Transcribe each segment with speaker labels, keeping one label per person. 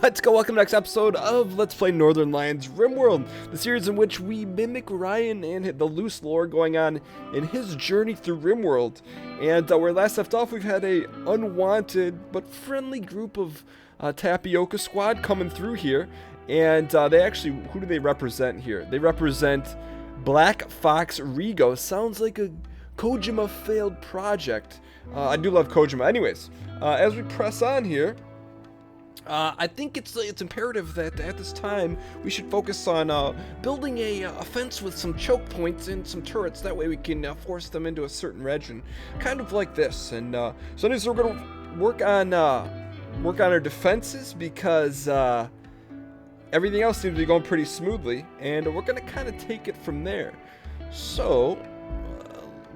Speaker 1: Let's go, welcome to the next episode of Let's Play Northernlion's RimWorld, the series in which we mimic Ryan and the loose lore going on in his journey through RimWorld. And where last left off, we've had a unwanted but friendly group of Tapioca Squad coming through here. And they actually, who do they represent here? They represent Black Fox Rigo. Sounds like a Kojima failed project. I do love Kojima. Anyways, as we press on here, I think it's imperative that at this time we should focus on building a fence with some choke points and some turrets. That way we can force them into a certain region, kind of like this. And so anyways, we're gonna work on our defenses because everything else seems to be going pretty smoothly, and we're gonna kind of take it from there. So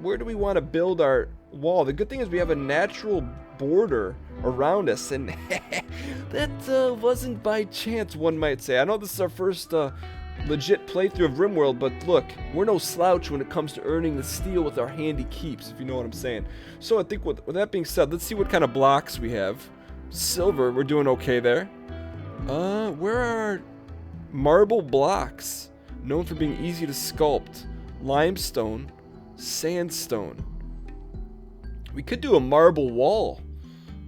Speaker 1: where do we want to build our wall? The good thing is we have a natural border around us, and that wasn't by chance, one might say. I know this is our first legit playthrough of RimWorld, but look, we're no slouch when it comes to earning the steel with our handy keeps, if you know what I'm saying. So I think with that being said, let's see what kind of blocks we have. Silver, we're doing okay there. Where are our marble blocks? Known for being easy to sculpt. Limestone, sandstone. We could do a marble wall.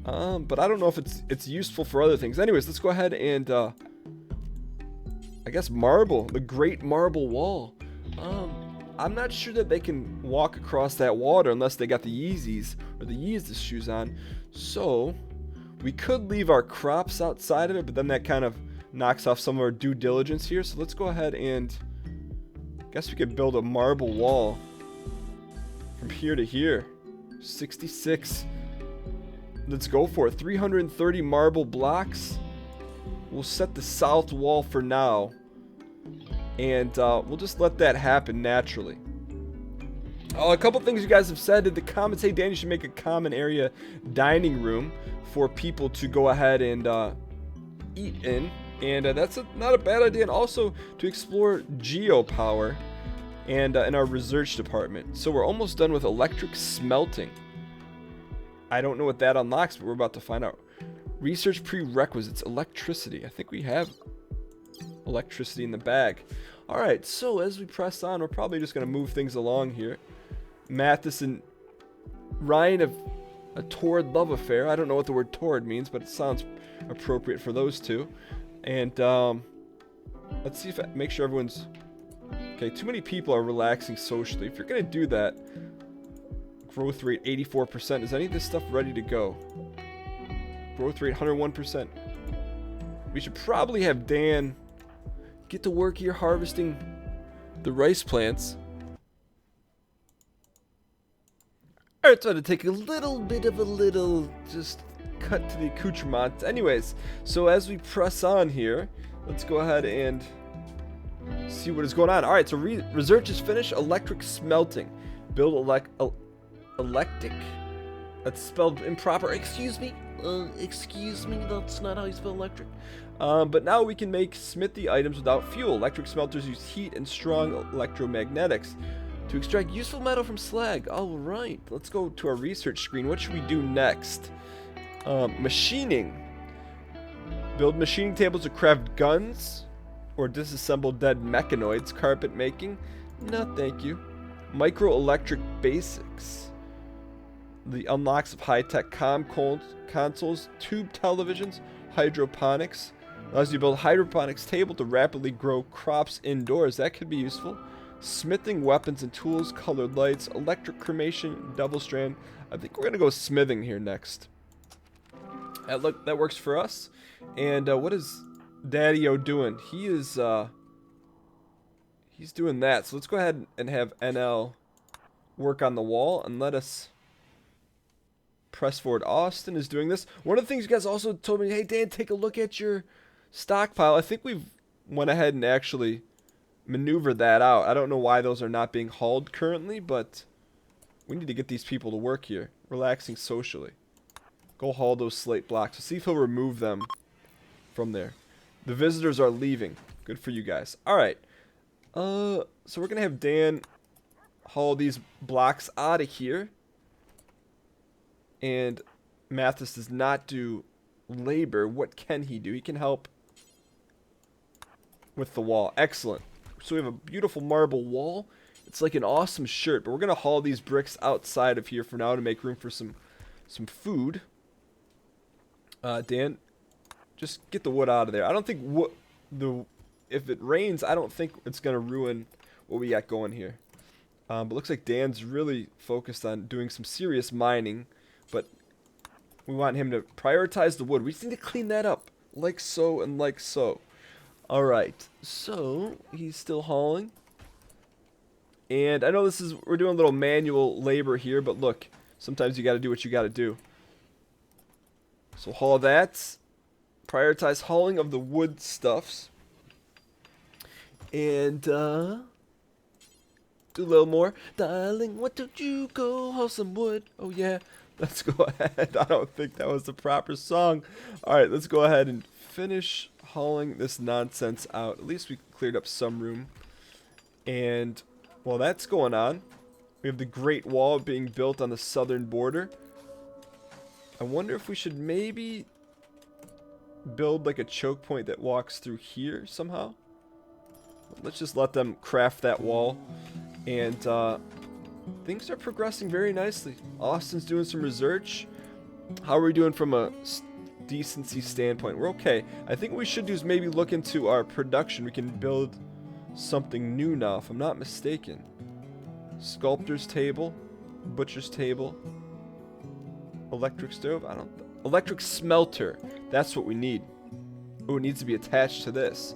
Speaker 1: But I don't know if it's useful for other things. Anyways, let's go ahead and I guess marble, the Great Marble Wall. I'm not sure that they can walk across that water unless they got the Yeezys or the Yeezus shoes on. So we could leave our crops outside of it, but then that kind of knocks off some of our due diligence here. So let's go ahead and I guess we could build a marble wall from here to here. 66. Let's go for it. 330 marble blocks. We'll set the south wall for now, and we'll just let that happen naturally. A couple things you guys have said in the comments. Hey Dan, you should make a common area dining room for people to go ahead and eat in, and that's not a bad idea. And also to explore geopower and in our research department. So we're almost done with electric smelting. I don't know what that unlocks, but we're about to find out. Research prerequisites, electricity. I think we have electricity in the bag. Alright, so as we press on, we're probably just going to move things along here. Mathas and Ryan have a torrid love affair. I don't know what the word torrid means, but it sounds appropriate for those two. And let's see if make sure everyone's... Okay, too many people are relaxing socially. If you're going to do that... Growth rate 84%. Is any of this stuff ready to go? Growth rate 101%. We should probably have Dan get to work here harvesting the rice plants. Alright, so to take a little bit of a just cut to the accoutrement. Anyways, so as we press on here, let's go ahead and see what is going on. Alright, so research is finished. Electric smelting. Build electric. That's spelled improper. Excuse me, that's not how you spell electric. But now we can make smithy items without fuel. Electric smelters use heat and strong electromagnetics to extract useful metal from slag. Alright, let's go to our research screen. What should we do next? Machining. Build machining tables to craft guns or disassemble dead mechanoids. Carpet making. No, thank you. Microelectric basics. The unlocks of high-tech consoles, tube televisions, hydroponics. Allows you to build a hydroponics table to rapidly grow crops indoors. That could be useful. Smithing weapons and tools, colored lights, electric cremation, double strand. I think we're gonna go smithing here next. That works for us. And what is Daddy-O doing? He's doing that. So let's go ahead and have NL work on the wall and let us press forward. Austin is doing this. One of the things you guys also told me, hey Dan, take a look at your stockpile. I think we've went ahead and actually maneuvered that out. I don't know why those are not being hauled currently, but we need to get these people to work here. Relaxing socially. Go haul those slate blocks. Let's see if he'll remove them from there. The visitors are leaving. Good for you guys. Alright. So we're going to have Dan haul these blocks out of here. And Mathas does not do labor. What can he do? He can help with the wall. Excellent. So we have a beautiful marble wall. It's like an awesome shirt, but we're going to haul these bricks outside of here for now to make room for some food. Dan, just get the wood out of there. I don't think if it rains, I don't think it's going to ruin what we got going here. But looks like Dan's really focused on doing some serious mining, but we want him to prioritize the wood. We just need to clean that up, like so and like so. All right, so he's still hauling. And I know we're doing a little manual labor here, but look, sometimes you got to do what you got to do. So haul that. Prioritize hauling of the wood stuffs. And do a little more. Darling, why don't you go haul some wood? Oh yeah, let's go ahead. I don't think that was the proper song. All right, let's go ahead and finish hauling this nonsense out. At least we cleared up some room. And while that's going on, we have the Great Wall being built on the southern border. I wonder if we should maybe build like a choke point that walks through here somehow. Let's just let them craft that wall. And things are progressing very nicely. Austin's doing some research. How are we doing from a decency standpoint? We're okay. I think what we should do is maybe look into our production. We can build something new now, if I'm not mistaken. Sculptor's table, butcher's table, electric stove. Electric smelter. That's what we need. Oh, it needs to be attached to this.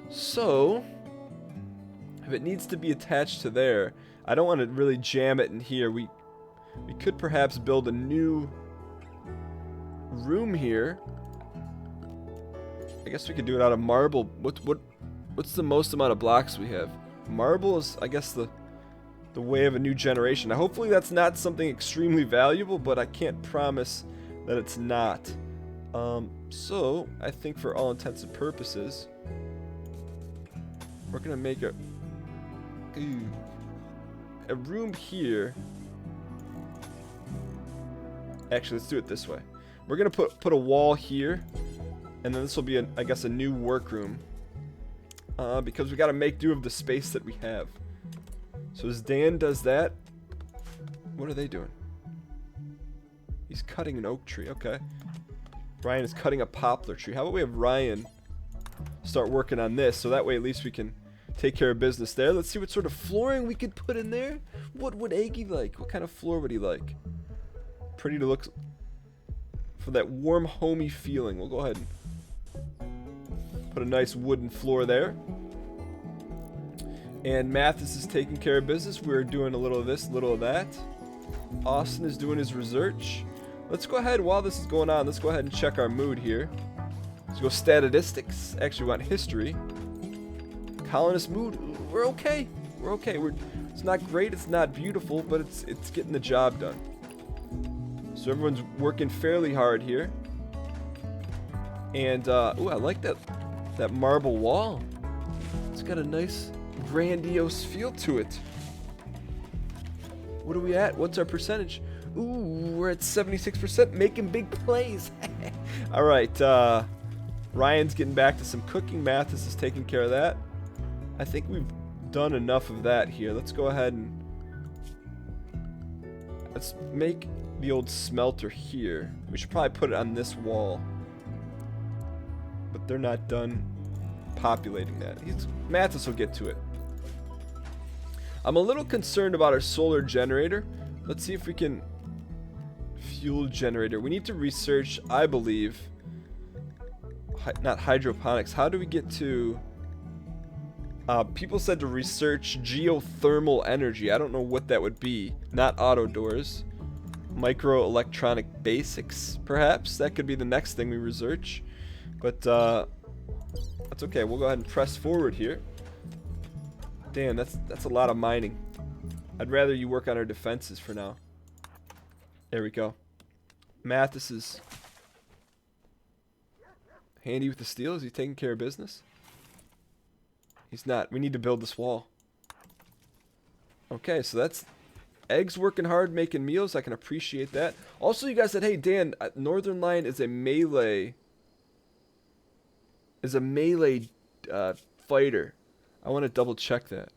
Speaker 1: So if it needs to be attached to there, I don't want to really jam it in here. We could perhaps build a new room here. I guess we could do it out of marble. What's the most amount of blocks we have? Marble is, I guess, the way of a new generation. Now, hopefully that's not something extremely valuable, but I can't promise that it's not. So I think for all intents and purposes, we're gonna make a room here. Actually, let's do it this way. We're gonna put a wall here, and then this will be, I guess, a new workroom. Because we gotta make do of the space that we have. So as Dan does that, what are they doing? He's cutting an oak tree. Okay. Ryan is cutting a poplar tree. How about we have Ryan start working on this, so that way at least we can take care of business there. Let's see what sort of flooring we could put in there. What would Aggie like? What kind of floor would he like? Pretty to look for that warm, homey feeling. We'll go ahead and put a nice wooden floor there. And Mathas is taking care of business. We're doing a little of this, a little of that. Austin is doing his research. Let's go ahead, while this is going on, let's go ahead and check our mood here. Let's go statistics. Actually, we want history. Colonist mood. We're okay. We're okay. It's not great, it's not beautiful, but it's getting the job done. So everyone's working fairly hard here. And ooh, I like that marble wall. It's got a nice grandiose feel to it. What are we at? What's our percentage? Ooh, we're at 76%, making big plays. All right, Ryan's getting back to some cooking. Mathas is taking care of that. I think we've done enough of that here. Let's go ahead and let's make the old smelter here. We should probably put it on this wall, but they're not done populating that. Mathas will get to it. I'm a little concerned about our solar generator. Let's see if we can fuel generator. We need to research, I believe, not hydroponics. How do we get to people said to research geothermal energy. I don't know what that would be. Not auto doors. Microelectronic basics, perhaps. That could be the next thing we research. But that's okay. We'll go ahead and press forward here. Damn, that's a lot of mining. I'd rather you work on our defenses for now. There we go. Mathas is handy with the steel. Is he taking care of business? He's not. We need to build this wall. Okay, so that's Egg's working hard making meals. I can appreciate that. Also, you guys said, hey, Dan, Northernlion is a melee is a melee fighter. I want to double check that.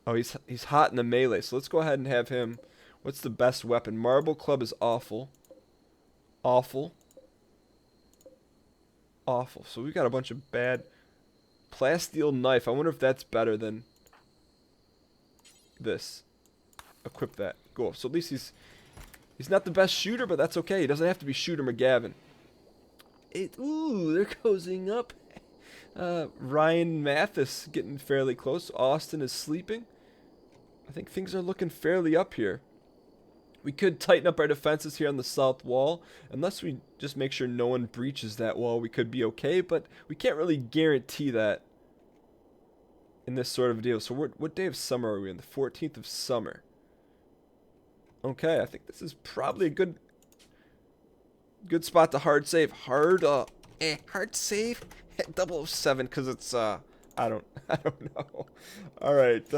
Speaker 1: Oh, he's hot in the melee, so let's go ahead and have him. What's the best weapon? Marble club is awful. Awful. Awful. So we got a bunch of bad. Plasteel knife. I wonder if that's better than this. Equip that. Go. So at least he's not the best shooter, but that's okay. He doesn't have to be Shooter McGavin. Ooh, they're cozying up. Ryan Mathas getting fairly close. Austin is sleeping. I think things are looking fairly up here. We could tighten up our defenses here on the south wall. Unless we just make sure no one breaches that wall, we could be okay. But we can't really guarantee that in this sort of deal. So what day of summer are we in? The 14th of summer. Okay, I think this is probably a good spot to hard save. Hard save? 007, because it's, I don't know. Alright,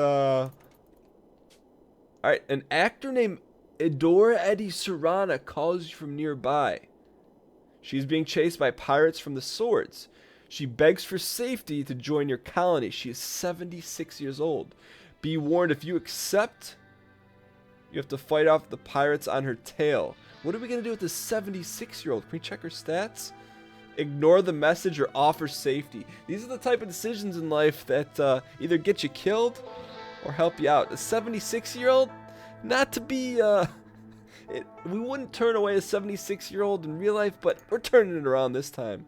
Speaker 1: Alright, an actor named Edora Eddie Serrana calls you from nearby. She's being chased by pirates from the Swords. She begs for safety to join your colony. She is 76 years old. Be warned, if you accept, you have to fight off the pirates on her tail. What are we going to do with this 76-year-old? Can we check her stats? Ignore the message or offer safety. These are the type of decisions in life that either get you killed or help you out. A 76-year-old? Not to be, we wouldn't turn away a 76-year-old in real life, but we're turning it around this time.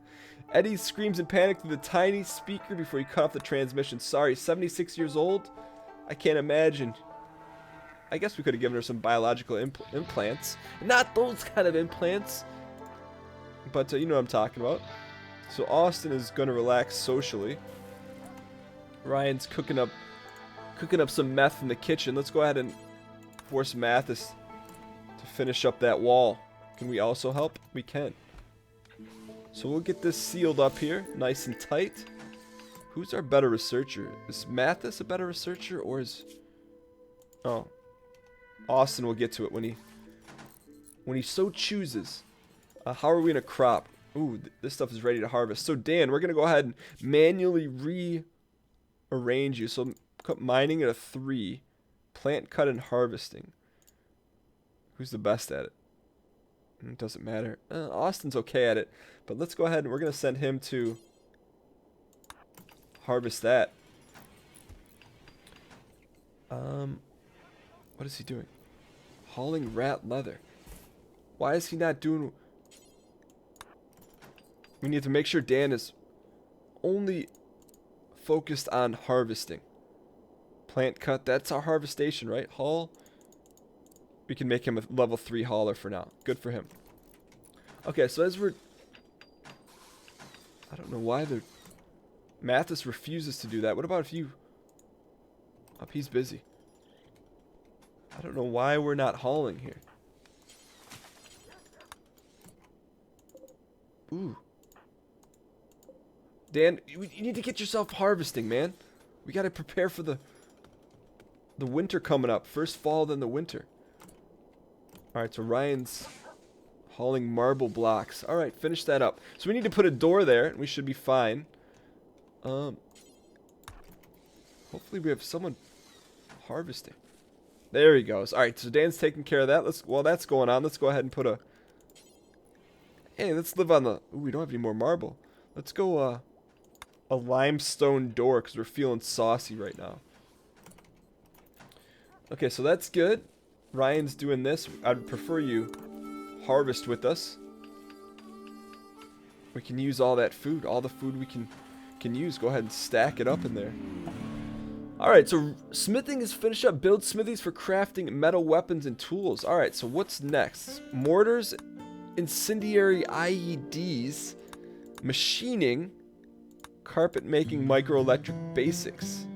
Speaker 1: Eddie screams in panic through the tiny speaker before he cut off the transmission. Sorry, 76 years old? I can't imagine. I guess we could have given her some biological implants. Not those kind of implants. But you know what I'm talking about. So Austin is going to relax socially. Ryan's cooking up some meth in the kitchen. Let's go ahead and force Mathas to finish up that wall. Can we also help? We can. So we'll get this sealed up here, nice and tight. Who's our better researcher? Is Mathas a better researcher, or is... Oh. Austin will get to it when he so chooses. How are we gonna crop? Ooh, this stuff is ready to harvest. So Dan, we're gonna go ahead and manually rearrange you. So cut mining at a 3, plant cut and harvesting. Who's the best at it? It doesn't matter. Austin's okay at it, but let's go ahead and we're gonna send him to harvest that. What is he doing? Hauling rat leather. Why is he not doing... We need to make sure Dan is only focused on harvesting. Plant cut, that's our harvestation, right? Haul. We can make him a level 3 hauler for now. Good for him. Okay, so as we're... I don't know why they're... Mathas refuses to do that. What about if you... Oh, he's busy. I don't know why we're not hauling here. Ooh. Dan, you need to get yourself harvesting, man. We gotta prepare for the winter coming up. First fall, then the winter. Alright, so Ryan's hauling marble blocks. Alright, finish that up. So we need to put a door there, and we should be fine. Hopefully we have someone harvesting. There he goes. Alright, so Dan's taking care of that. While that's going on, let's go ahead and put a... Hey, let's live on the... Ooh, we don't have any more marble. Let's go, a limestone door, because we're feeling saucy right now. Okay, so that's good. Ryan's doing this. I'd prefer you harvest with us. We can use all that food. All the food we can use. Go ahead and stack it up in there. Alright, so smithing is finished up. Build smithies for crafting metal weapons and tools. Alright, so what's next? Mortars, incendiary IEDs, machining, carpet making, microelectric basics,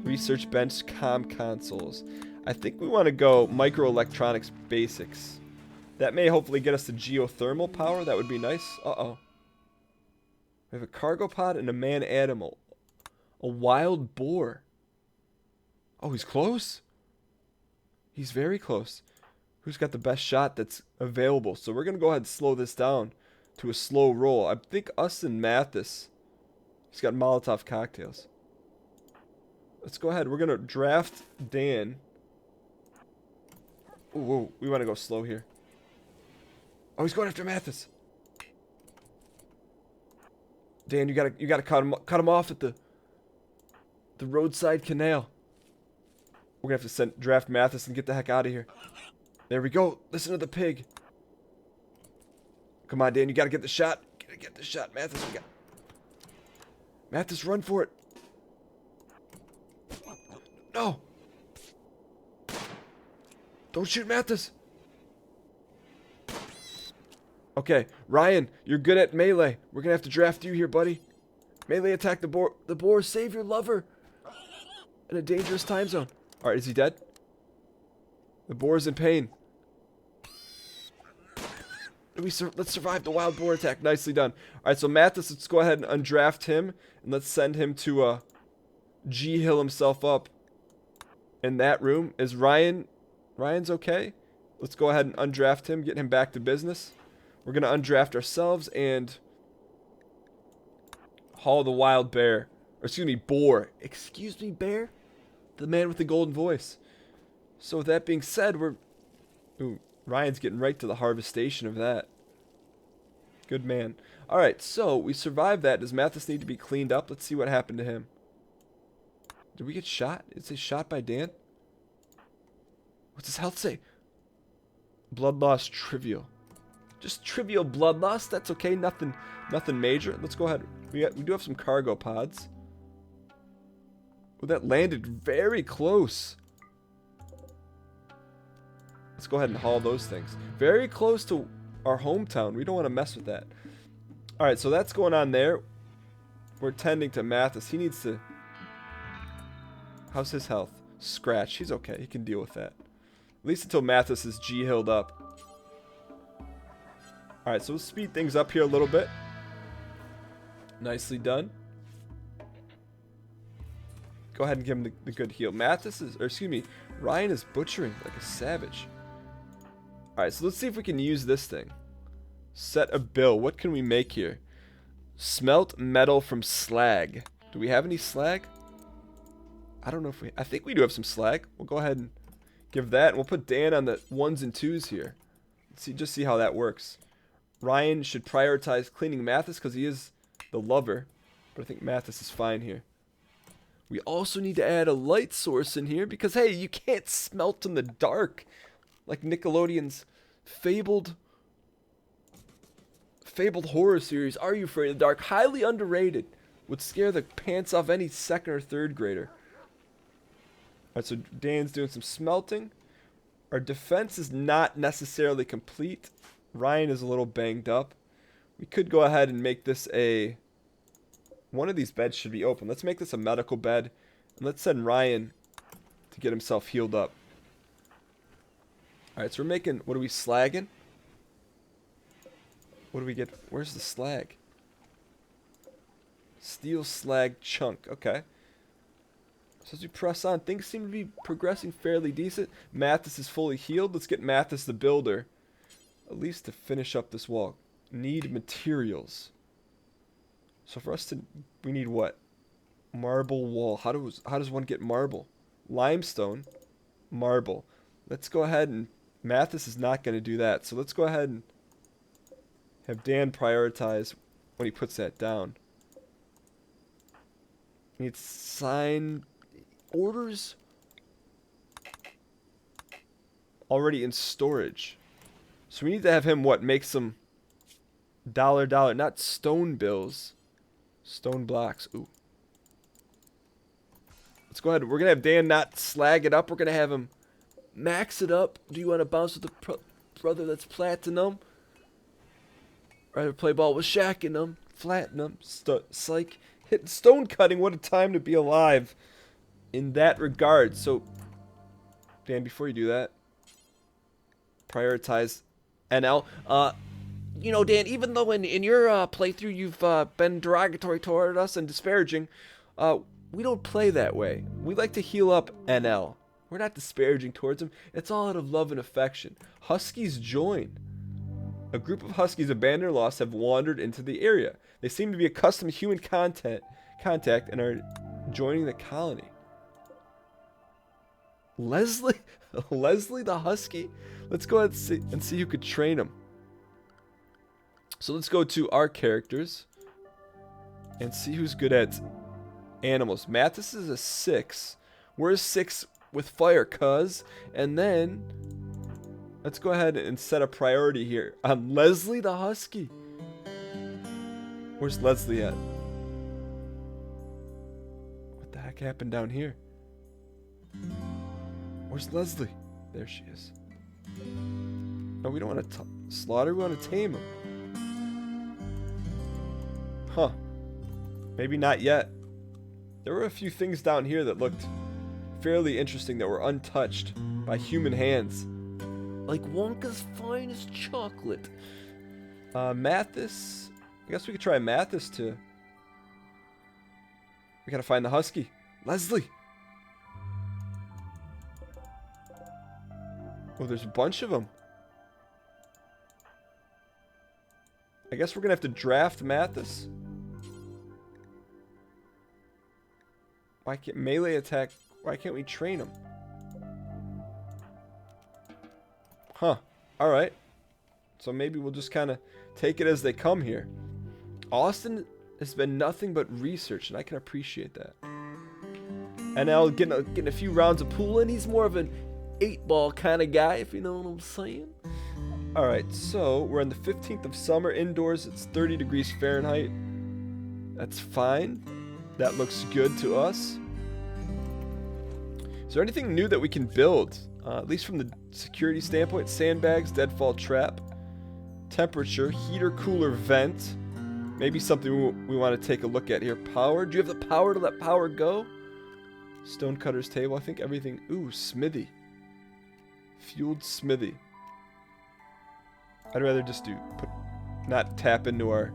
Speaker 1: research bench, comm consoles. I think we want to go microelectronics basics. That may hopefully get us to geothermal power. That would be nice. Uh-oh. We have a cargo pod and a man animal. A wild boar. Oh, he's close. He's very close. Who's got the best shot that's available? So we're going to go ahead and slow this down to a slow roll. I think us and Mathas. He's got Molotov cocktails. Let's go ahead. We're going to draft Dan. Ooh, whoa, we want to go slow here. Oh, he's going after Mathas. Dan, you gotta cut him off at the roadside canal. We're gonna have to draft Mathas and get the heck out of here. There we go. Listen to the pig. Come on, Dan, you gotta get the shot. Get the shot, Mathas. Mathas, run for it. No. Don't shoot Mathas. Okay, Ryan, you're good at melee. We're gonna have to draft you here, buddy. Melee attack the boar. The boar, save your lover. In a dangerous time zone. Alright, is he dead? The boar is in pain. Let's survive the wild boar attack. Nicely done. Alright, so Mathas, let's go ahead and undraft him. And let's send him to G-Hill himself up. In that room. Is Ryan's okay? Let's go ahead and undraft him. Get him back to business. We're going to undraft ourselves and haul the wild bear. Or excuse me, boar. Excuse me, bear? The man with the golden voice. So with that being said, ooh, Ryan's getting right to the harvestation of that. Good man. Alright, so we survived that. Does Mathas need to be cleaned up? Let's see what happened to him. Did we get shot? Did it say shot by Dan? What's his health say? Blood loss trivial. Just trivial blood loss. That's okay. Nothing major. Let's go ahead. We do have some cargo pods. Oh, that landed very close. Let's go ahead and haul those things. Very close to our hometown. We don't want to mess with that. Alright, so that's going on there. We're tending to Mathas. He needs to... How's his health? Scratch. He's okay. He can deal with that. At least until Mathas is G-hilled up. Alright, so we'll speed things up here a little bit. Nicely done. Go ahead and give him the good heal. Ryan is butchering like a savage. Alright, so let's see if we can use this thing. Set a bill. What can we make here? Smelt metal from slag. Do we have any slag? I don't know if I think we do have some slag. We'll go ahead and give that. And we'll put Dan on the 1s and 2s here. Let's see how that works. Ryan should prioritize cleaning Mathas because he is the lover. But I think Mathas is fine here. We also need to add a light source in here because, hey, you can't smelt in the dark. Like Nickelodeon's fabled horror series, Are You Afraid of the Dark? Highly underrated. Would scare the pants off any 2nd or 3rd grader. Alright, so Dan's doing some smelting. Our defense is not necessarily complete. Ryan is a little banged up. We could go ahead and make this a... One of these beds should be open. Let's make this a medical bed. And let's send Ryan to get himself healed up. Alright, so we're making... What are we slagging? What do we get? Where's the slag? Steel slag chunk. Okay. So as we press on, things seem to be progressing fairly decent. Mathas is fully healed. Let's get Mathas the builder. At least to finish up this wall. Need materials. So for us to... We need what? Marble wall. How does one get marble? Limestone. Marble. Let's go ahead and... Mathas is not going to do that. So let's go ahead and have Dan prioritize when he puts that down. We need sign orders. Already in storage. So we need to have him, what, make some dollar, not stone bills. Stone blocks. Ooh. Let's go ahead. We're going to have Dan not slag it up. We're going to have him max it up. Do you want to bounce with the brother that's platinum? Rather play ball with Shaq and them. Platinum. Psych. Hitting stone cutting. What a time to be alive. In that regard. So, Dan, before you do that, prioritize NL. You know, Dan, even though in your playthrough you've been derogatory toward us and disparaging, we don't play that way. We like to heal up NL. We're not disparaging towards him. It's all out of love and affection. Huskies join. A group of huskies abandoned or lost have wandered into the area. They seem to be accustomed to human contact and are joining the colony. Leslie? Leslie the husky? Let's go ahead and see who could train him. So let's go to our characters and see who's good at animals. Mathas is a 6. We're a 6 with fire, cuz. And then let's go ahead and set a priority here on Leslie the husky. Where's Leslie at? What the heck happened down here? Where's Leslie? There she is. No, we don't want to slaughter. We want to tame him. Huh. Maybe not yet. There were a few things down here that looked fairly interesting that were untouched by human hands. Like Wonka's finest chocolate. Mathas. I guess we could try Mathas too. We gotta find the husky. Leslie. Oh, there's a bunch of them. I guess we're gonna have to draft Mathas. Why can't melee attack? Why can't we train him? Huh. Alright. So maybe we'll just kind of take it as they come here. Austin has been nothing but research, and I can appreciate that. And now getting a few rounds of pool, and he's more of an 8-ball kind of guy, if you know what I'm saying. Alright, so we're on the 15th of summer. Indoors, it's 30 degrees Fahrenheit. That's fine. That looks good to us. Is there anything new that we can build? At least from the security standpoint. Sandbags, deadfall trap. Temperature, heater, cooler, vent. Maybe something we want to take a look at here. Power. Do you have the power to let power go? Stonecutter's table. I think everything. Ooh, smithy. Fueled smithy. I'd rather just not tap into our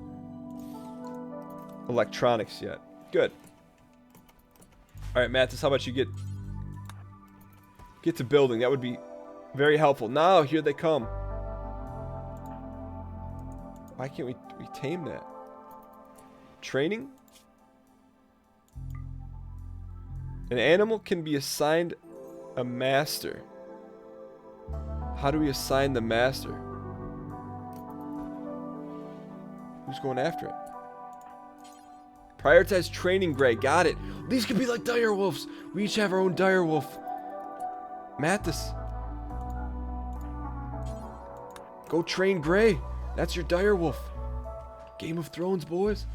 Speaker 1: electronics yet. Good. All right, Mathas, how about you get to building? That would be very helpful. Now, here they come. Why can't we tame that? Training? An animal can be assigned a master. How do we assign the master? Who's going after it? Prioritize training, Gray. Got it. These could be like dire wolves. We each have our own dire wolf. Mathas. Go train Gray. That's your dire wolf. Game of Thrones, boys.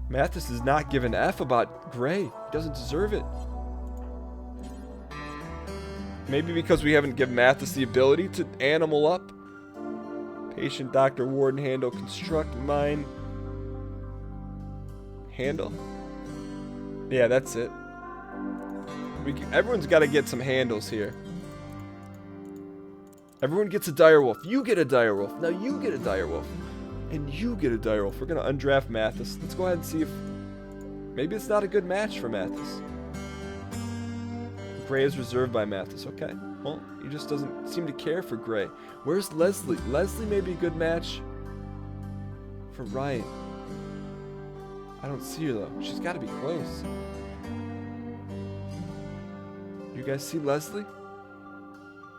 Speaker 1: Mathas is not giving F about Gray. He doesn't deserve it. Maybe because we haven't given Mathas the ability to animal up. Patient, doctor, warden, handle, construct, mine. Handle? Yeah, that's it. Everyone's got to get some handles here. Everyone gets a direwolf. You get a direwolf. Now you get a direwolf. And you get a direwolf. We're going to undraft Mathas. Let's go ahead and see if... Maybe it's not a good match for Mathas. Gray is reserved by Mathas. Okay. Well, he just doesn't seem to care for Gray. Where's Leslie? Leslie may be a good match for Ryan. I don't see her, though. She's got to be close. You guys see Leslie?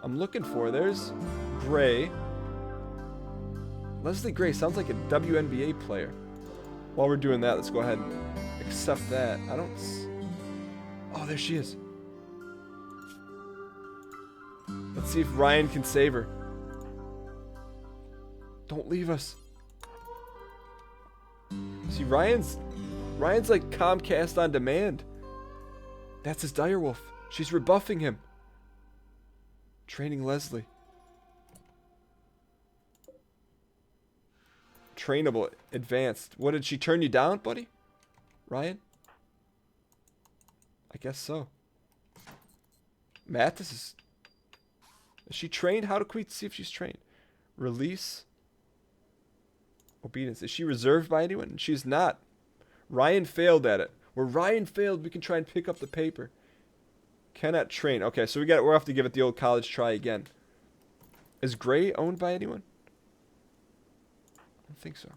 Speaker 1: I'm looking for her. There's Gray. Leslie Gray sounds like a WNBA player. While we're doing that, let's go ahead and accept that. I don't... Oh, there she is. Let's see if Ryan can save her. Don't leave us. See, Ryan's like Comcast on demand. That's his direwolf. She's rebuffing him. Training Leslie. Trainable. Advanced. What, did she turn you down, buddy? Ryan? I guess so. Mathas is she trained? How do we see if she's trained? Release. Obedience. Is she reserved by anyone? She's not. Ryan failed at it. Where Ryan failed, we can try and pick up the paper. Cannot train. Okay, so we'll have to give it the old college try again. Is Gray owned by anyone? I think so.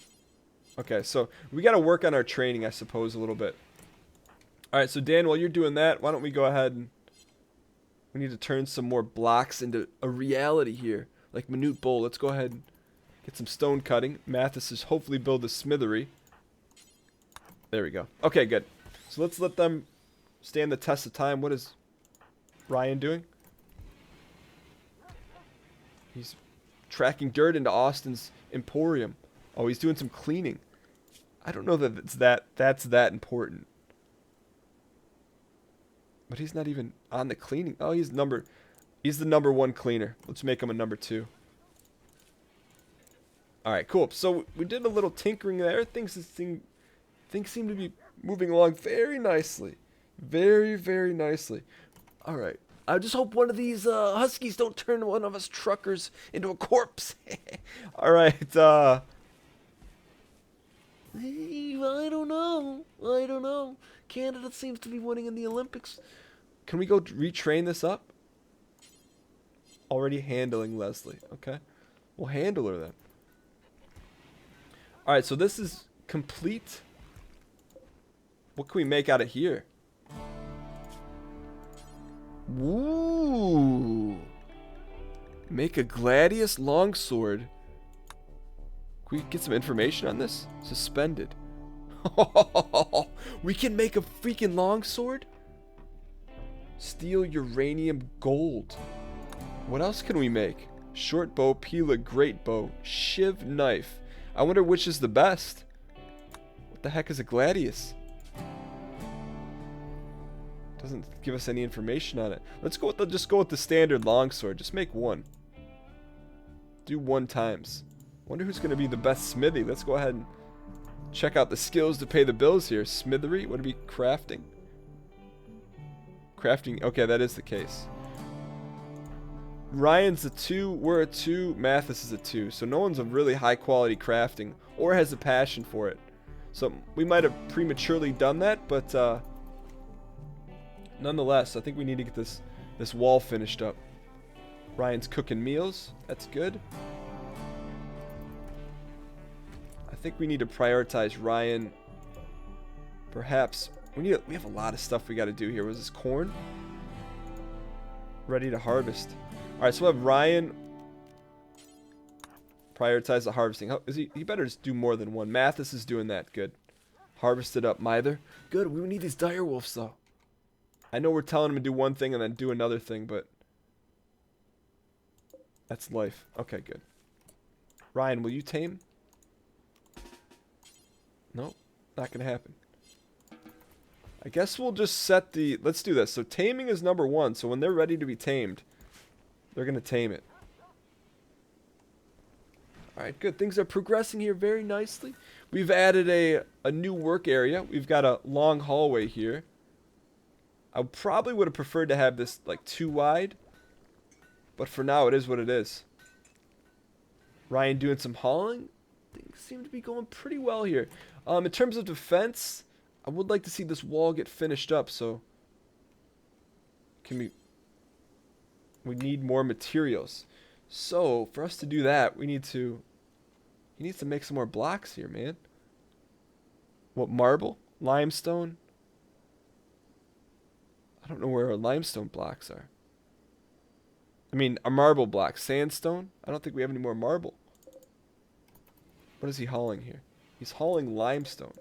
Speaker 1: Okay, so we got to work on our training, I suppose, a little bit. All right, so Dan, while you're doing that, why don't we go ahead and we need to turn some more blocks into a reality here, like Minute Bowl. Let's go ahead and get some stone cutting. Mathas is hopefully build a smithery. There we go. Okay, good. So let's let them stand the test of time. What is Ryan doing? He's tracking dirt into Austin's emporium. Oh, he's doing some cleaning. I don't know that that's that important. But he's not even on the cleaning. Oh, he's the number 1 cleaner. Let's make him a number 2. All right, cool. So we did a little tinkering there. Things seem to be moving along very nicely. Very, very nicely. All right. I just hope one of these huskies don't turn one of us truckers into a corpse. All right. I don't know. Canada seems to be winning in the Olympics. Can we go retrain this up? Already handling Leslie. Okay. We'll handle her then. All right, so this is complete. What can we make out of here? Ooh. Make a gladius longsword. Can we get some information on this? Suspended. We can make a freaking longsword? Steel, uranium, gold. What else can we make? Short bow, pila, great bow, shiv, knife. I wonder which is the best. What the heck is a gladius? Doesn't give us any information on it. Let's go with just go with the standard longsword. Just make one. Do 1 times. Wonder who's going to be the best smithy. Let's go ahead and check out the skills to pay the bills here. Smithery, would it be crafting? Crafting, okay, that is the case. Ryan's a 2, we're a 2, Mathas is a 2. So no one's a really high quality crafting or has a passion for it. So we might have prematurely done that, but nonetheless, I think we need to get this wall finished up. Ryan's cooking meals, that's good. I think we need to prioritize Ryan. Perhaps we have a lot of stuff we got to do here. Was this corn? Ready to harvest. All right, so we'll have Ryan prioritize the harvesting. He better just do more than one. Mathas is doing that. Good. Harvest it up. Mither. Good. We need these dire wolves though. I know we're telling him to do one thing and then do another thing, but that's life. Okay, good. Ryan, will you tame? No, not gonna happen. I guess we'll just set the... Let's do this. So taming is number 1. So when they're ready to be tamed, they're going to tame it. Alright, good. Things are progressing here very nicely. We've added a new work area. We've got a long hallway here. I probably would have preferred to have this like 2 wide. But for now, it is what it is. Ryan doing some hauling. Things seem to be going pretty well here. In terms of defense... I would like to see this wall get finished up, so we need more materials. So for us to do that, he needs to make some more blocks here, man. What, marble? Limestone? I don't know where our limestone blocks are. I mean, our marble blocks. Sandstone? I don't think we have any more marble. What is he hauling here? He's hauling limestone.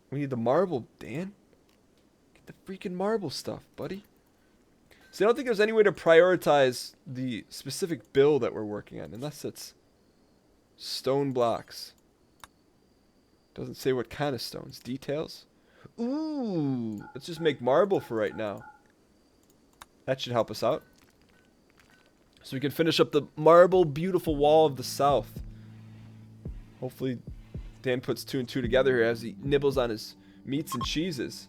Speaker 1: We need the marble, Dan. Get the freaking marble stuff, buddy. See, I don't think there's any way to prioritize the specific bill that we're working on, unless it's stone blocks. Doesn't say what kind of stones. Details? Ooh, let's just make marble for right now. That should help us out. So we can finish up the marble beautiful wall of the south. Hopefully Dan puts 2 and 2 together here as he nibbles on his meats and cheeses.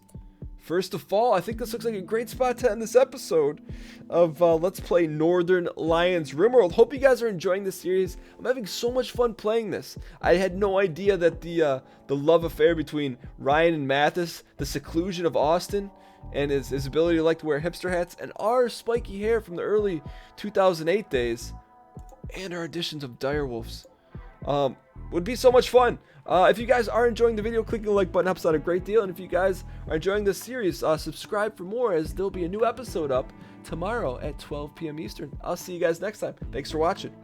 Speaker 1: First of all, I think this looks like a great spot to end this episode of Let's Play Northernlion's RimWorld. Hope you guys are enjoying this series. I'm having so much fun playing this. I had no idea that the love affair between Ryan and Mathas, the seclusion of Austin, and his ability to like to wear hipster hats, and our spiky hair from the early 2008 days and our additions of direwolves. Would be so much fun. If you guys are enjoying the video, clicking the like button helps out a great deal. And if you guys are enjoying this series, subscribe for more, as there'll be a new episode up tomorrow at 12 p.m. Eastern. I'll see you guys next time. Thanks for watching.